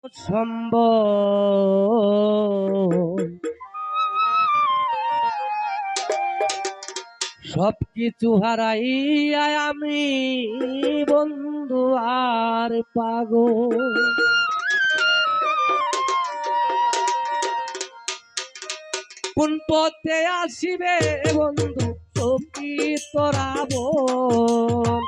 সম্বল সবকিছু হারাইয়া আমি বন্ধু আর পাগল। কোন পথে আসিবে বন্ধু সখী তোরা বল।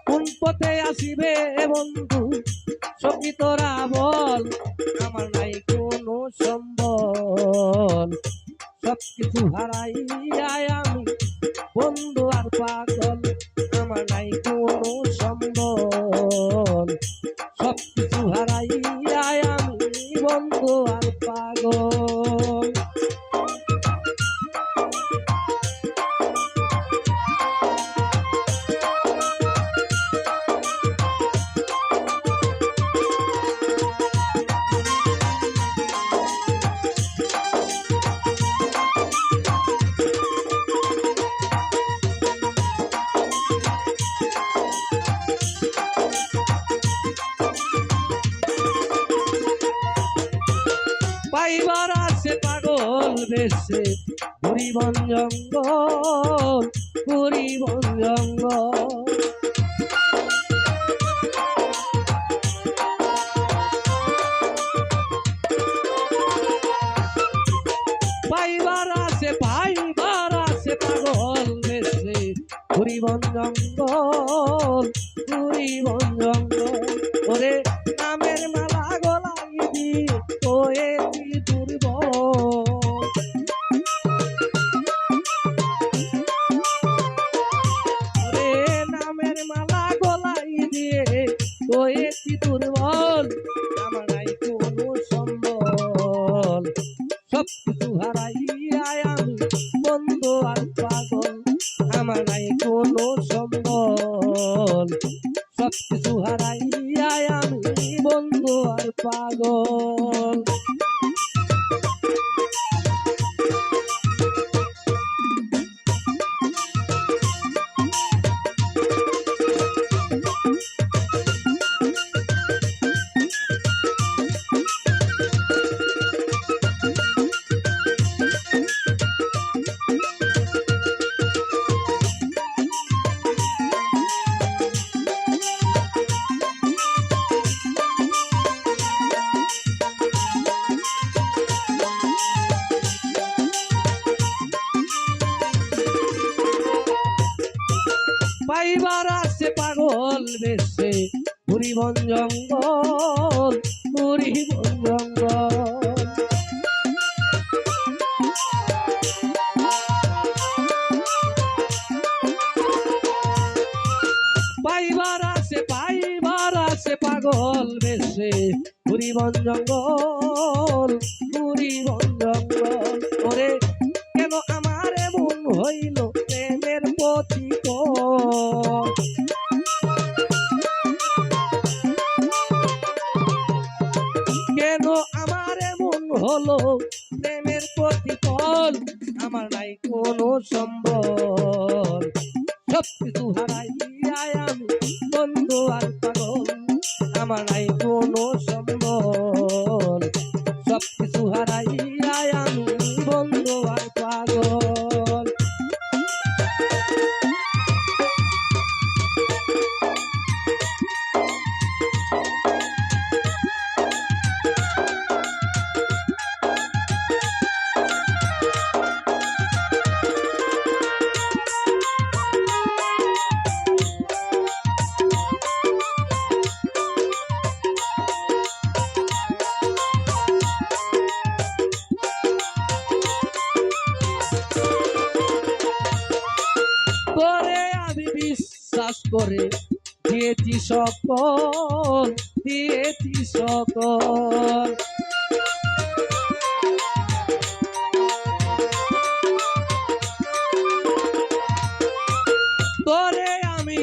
কোন পথে আসিবে বন্ধু সখী তোরা বল। আমার নাই কোনো সম্বল সবকিছু হারাইয়া আমি বন্ধু আর পাগল। আমার নাই কোনো সম্বল সবকিছু হারাইয়া আমি বন্ধু আর পাগল। পাইবার আছে পাগল বেশে ঘুরি বন জঙ্গল, ঘুরি বন জঙ্গল। পাইবার আছে পাগল বেশে ঘুরি বন জঙ্গল, ঘুরি বন জঙ্গল। ওরে নামের মালা গলাই দিয়ে হয়েছি দুর্বল। ওরে নামের মালা গলাই দিয়ে হয়েছি দুর্বল। আমার নাই কোনো সম্বল সবকিছু হারাইয়া আমি বন্ধু আর পাগল। আমার নাই কোনো সম্বল সবকিছু হারাইয়া আমি বন্ধু আর পাগল। পাইবার আছে পাগল বেশে ঘুরি বন জঙ্গল, ঘুরি বন জঙ্গল। পাইবার আছে পাগল বেশে ঘুরি বন জঙ্গল, ঘুরি বন জঙ্গল। ওরে কেন আমার এমন হইল প্রেমের প্রতিকূল। কেন আমার এমন হলো প্রেমের প্রতিকূল। আমার নাই কোনো সম্বল সবকিছু হারাইয়া আমি বন্ধু আর পাগল। আমার নাই কোনো সম্বল সবকিছু হারাইয়া আমি বন্ধু আর পাগল। তোরে আমি বিশ্বাস করে দিয়েছি সকল, দিয়েছি সকল। তোরে আমি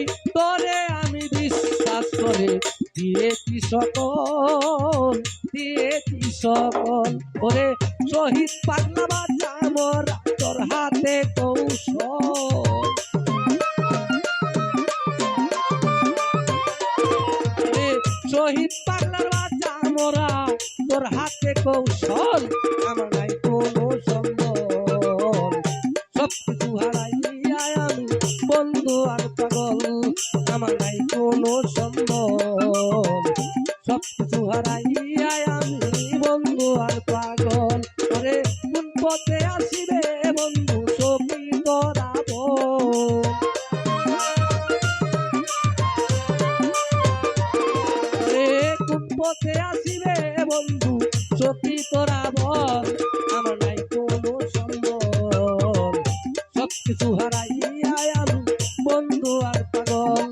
বিশ্বাস করে দিয়েছি সকল, দিয়েছি সকল। ওরে শহীদ পাগলা বাচ্চা মোর তোর হাতে কৌশল। শহীদ পাগলার বাচ্চা মোরা তোর হাতে কৌশল আমার নাই কোনো সম্বল সব কিছু হারাইয়া আমি বন্ধু আর পাগল আমার নাই কোনো সম্বল সব কিছু হারাইয়া আমি বন্ধু আর পাগল ওরে কোন পথে আসিবে বন্ধু সখী তোরা বল ওরে কোন পথে আসিবে বন্ধু সখী তোরা বল আমার নাই কোনো সম্বল সব কিছু হারাইয়া আমি বন্ধু আর পাগল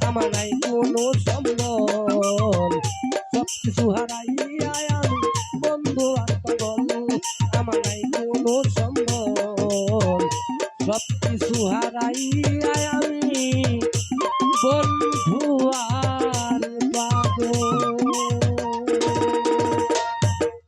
আমার নাই কোনো সম্বল সব কিছু হারাইয়া আমি বন্ধু আর পাগল আমার নাই কোনো সম্বল সব কিছু হারাইয়া আমি বন্ধু